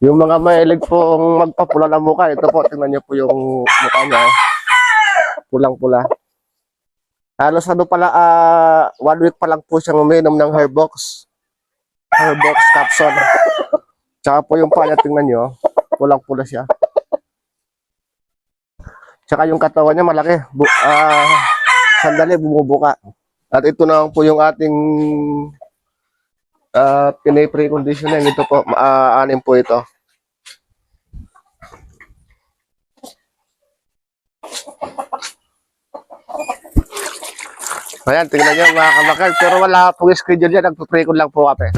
Yung mga mahilig pong magpapula ng mukha, ito po, tingnan niyo po yung mukha niya. Pulang-pula. Halos ano pala, 1 week pa lang po siyang uminom ng Hairbox. Hairbox capsule. Tsaka po yung paa niya, tingnan niyo, pulang-pula siya. Tsaka yung katawan niya malaki. Sandali, bumubuka. At ito na po yung ating pinay-preconditioning. Ito po, 6 po ito. Ayan, tingnan nyo mga kamakal. Pero wala pong schedule yan. Nagpaprecon lang po kami.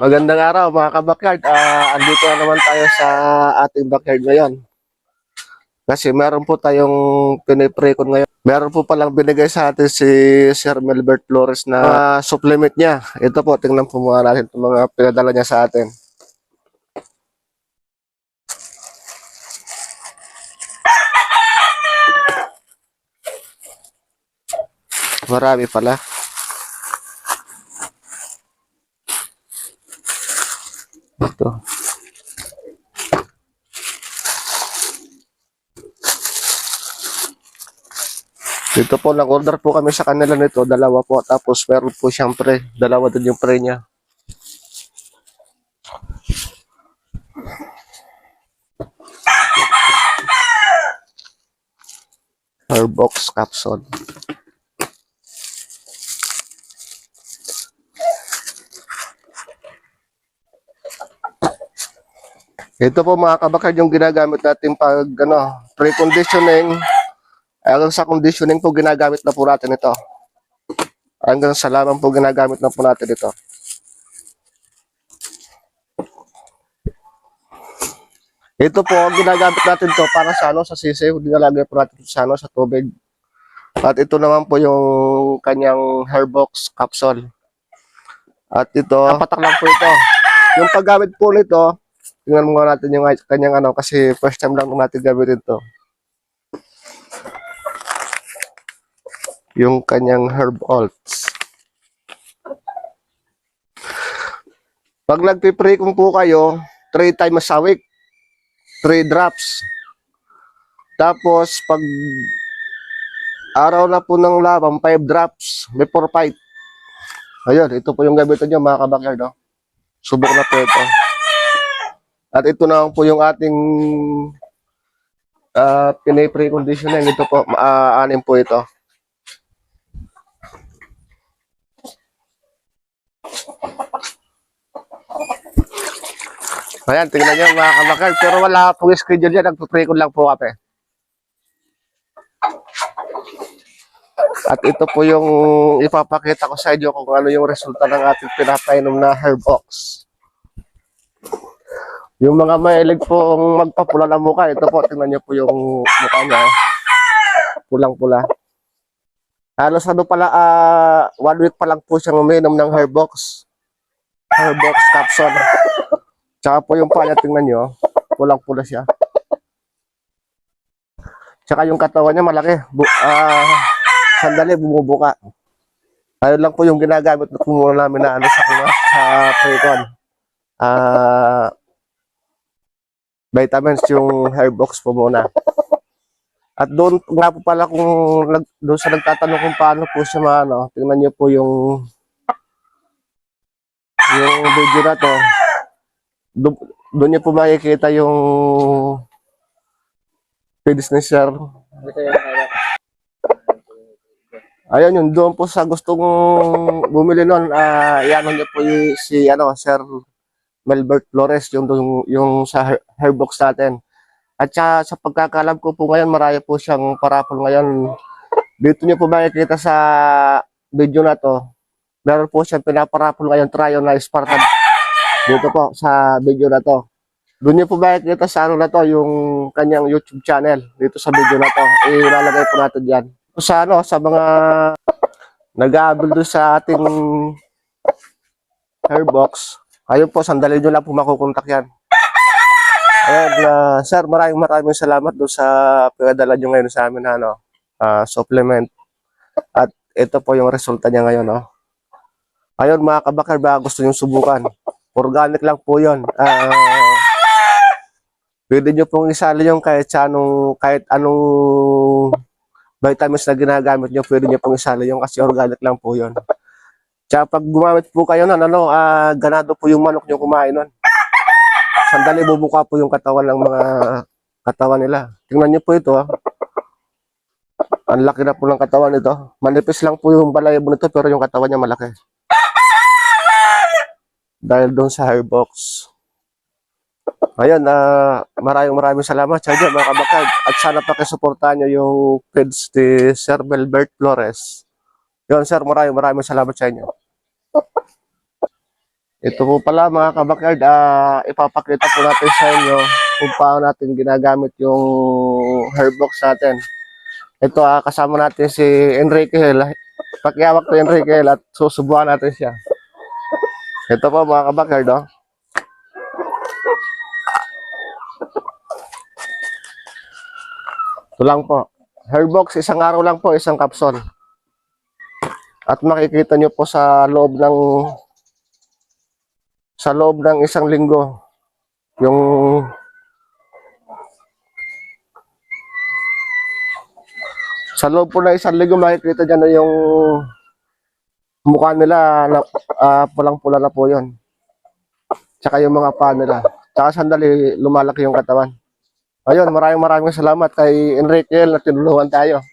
Magandang araw mga kabakyard. Andito na naman tayo sa ating backyard ngayon. Kasi meron po tayong piniprecon ngayon. Meron po palang binigay sa atin si Sir Melbert Flores na supplement niya. Ito po, tingnan po muna natin itong mga pinadala niya sa atin. Marami pala. Ito. Dito po, nag-order po kami sa kanila nito. Dalawa po. Tapos meron po siyang pre. Dalawa din yung pre niya. Hairbox capsule. Ito po mga kabakard yung ginagamit natin pag pre-conditioning. Hanggang sa conditioning po ginagamit na po natin ito. Hanggang sa laman po ginagamit na po natin ito. Ito po ang ginagamit natin to para sa sa sisiw. Nilalagay po natin sa sa tubig. At ito naman po yung kanyang Hairbox capsule. At ito, patak lang po ito. Yung paggamit po nito, tingnan mo natin yung kanyang kasi first time lang natin gamitin ito. Yung kanyang herb oils. Pag nagpiprecon po kayo, 3 times a week, 3 drops. Tapos, pag araw na po ng labang, 5 drops before fight. Ayun, ito po yung gamitin nyo mga kabakyard. Subok na po ito. At ito na po yung ating pinay-preconditioning. Ito po, 6 po ito. Ayan, tingnan nyo mga kamakal. Pero wala pong schedule yan. Nagpaprecon lang po kami. At ito po yung ipapakita ko sa inyo kung ano yung resulta ng ating pinapainom na Hairbox. Yung mga mahilig pong magpapula ng mukha, ito po, tingnan nyo po yung mukha niya. Pulang-pula. Halos pala, 1 week pa lang po siyang uminom ng Hairbox. Hairbox capsule. Tsaka po yung paa niya, tingnan nyo, pulang-pula siya. Tsaka yung katawan niya malaki. Sandali, bumubuka. Ayun lang po yung ginagamit na po namin na sa pre-con. Vitamins yung Hairbox po muna. At doon nga po pala doon sa nagtatanong kung paano po siya tingnan niyo po yung video na to. Doon niyo po makikita yung page ni Sir. Ayun yun, doon po sa gustong bumili nun, yan niyo po si Sir Melbert Flores, yung sa Hairbox natin. At sa pagkakalam ko po ngayon, marami po siyang parapol ngayon. Dito niyo po makikita sa video na to, meron po siyang pinaparapol ngayon, Tryon na Spartan. Dito po sa video na to. Doon niyo po makikita sa na to, yung kanyang YouTube channel. Dito sa video na to, ilalagay po natin yan. Sa sa mga nag-aabil doon sa ating Hairbox, Ayun po, sandali nyo lang po makukontak yan. Ayun, sir, maraming salamat doon sa pinadala nyo ngayon sa amin na supplement. At ito po yung resulta niya ngayon. No? Ayun mga kabakar, baka gusto nyo subukan. Organic lang po yun. Pwede nyo pong isali yung kahit anong vitamins na ginagamit nyo, pwede nyo pong isali yung kasi organic lang po yun. Tsaka pag gumamit po kayo nun, ganado po yung manok nyo kumain nun. Sandali bubuka po yung katawan ng mga katawan nila. Tingnan nyo po ito. Ang laki na po ng katawan nito. Manipis lang po yung balayibo nito pero yung katawan niya malaki. Dahil doon sa hairbox. Ayun, maraming salamat sa inyo mga kabakard. At sana pakisuportahan nyo yung page ni Sir Melbert Flores. Yun sir, maraming salamat sa inyo. Ito po pala mga kabakard, ipapakita po natin sa inyo kung paano natin ginagamit yung hairbox natin. Ito kasama natin si Enrique Hel. Pakiawak to Enrique Hel at susubukan natin siya. Ito po mga kabakard. Ito lang po. Hairbox, isang araw lang po, isang kapson. At makikita nyo po sa loob ng isang linggo yung sa loob po ng isang linggo makikita nyo na yung mukha nila na pulang-pula na po yun. Tsaka yung mga paa nila. Tsaka sandali lumalaki yung katawan. Ayun, maraming salamat kay Enrique na tinulungan tayo.